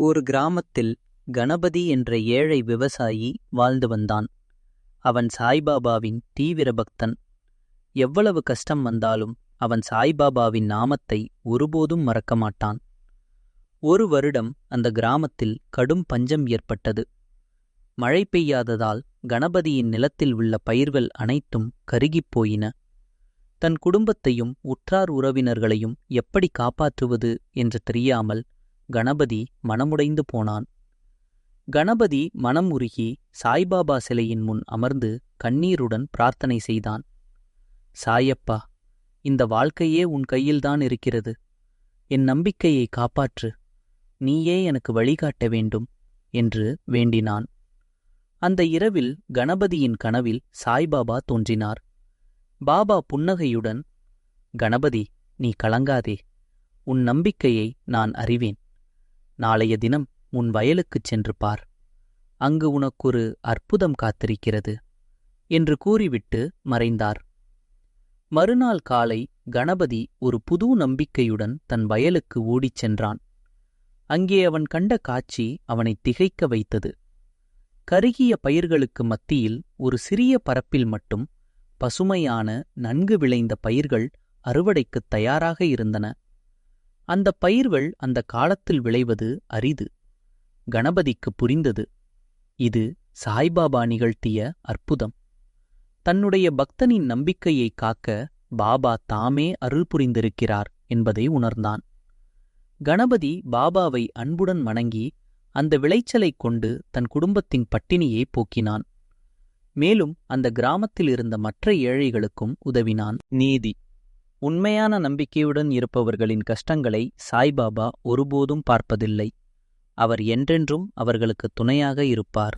ஒரு கிராமத்தில் கணபதி என்ற ஏழை விவசாயி வாழ்ந்து வந்தான். அவன் சாய்பாபாவின் தீவிர பக்தன். எவ்வளவு கஷ்டம் வந்தாலும் அவன் சாய்பாபாவின் நாமத்தை ஒருபோதும் மறக்க மாட்டான். ஒரு வருடம் அந்த கிராமத்தில் கடும் பஞ்சம் ஏற்பட்டது. மழை பெய்யாததால் கணபதியின் நிலத்தில் உள்ள பயிர்கள் அனைத்தும் கருகிப் போயின. தன் குடும்பத்தையும் உற்றார் உறவினர்களையும் எப்படி காப்பாற்றுவது என்று தெரியாமல் கணபதி மனமுடைந்து போனான். கணபதி மனம் உருகி சாய்பாபா சிலையின் முன் அமர்ந்து கண்ணீருடன் பிரார்த்தனை செய்தான். சாயப்பா, இந்த வாழ்க்கையே உன் கையில்தான் இருக்கிறது. என் நம்பிக்கையை காப்பாற்று. நீயே எனக்கு வழிகாட்ட வேண்டும் என்று வேண்டினான். அந்த இரவில் கணபதியின் கனவில் சாய்பாபா தோன்றினார். பாபா புன்னகையுடன், கணபதி, நீ கலங்காதே. உன் நம்பிக்கையை நான் அறிவேன். நாளைய தினம் உன் வயலுக்குச் சென்று பார். அங்கு உனக்கொரு அற்புதம் காத்திருக்கிறது என்று கூறிவிட்டு மறைந்தார். மறுநாள் காலை கணபதி ஒரு புது நம்பிக்கையுடன் தன் வயலுக்கு ஓடிச் சென்றான். அங்கே அவன் கண்ட காட்சி அவனை திகைக்க வைத்தது. கருகிய பயிர்களுக்கு மத்தியில் ஒரு சிறிய பரப்பில் மட்டும் பசுமையான நன்கு விளைந்த பயிர்கள் அறுவடைக்குத் தயாராக இருந்தன. அந்த பயிர்கள் அந்த காலத்தில் விளைவது அரிது. கணபதிக்கு புரிந்தது, இது சாய்பாபா நிகழ்த்திய அற்புதம். தன்னுடைய பக்தனின் நம்பிக்கையை காக்க பாபா தாமே அருள் புரிந்திருக்கிறார் என்பதை உணர்ந்தான். கணபதி பாபாவை அன்புடன் வணங்கி அந்த விளைச்சலைக் கொண்டு தன் குடும்பத்தின் பட்டினியை போக்கினான். மேலும் அந்த கிராமத்தில் இருந்த மற்ற ஏழைகளுக்கும் உதவினான். நீதி: உண்மையான நம்பிக்கையுடன் இருப்பவர்களின் கஷ்டங்களை சாய்பாபா ஒருபோதும் பார்ப்பதில்லை. அவர் என்றென்றும் அவர்களுக்கு துணையாக இருப்பார்.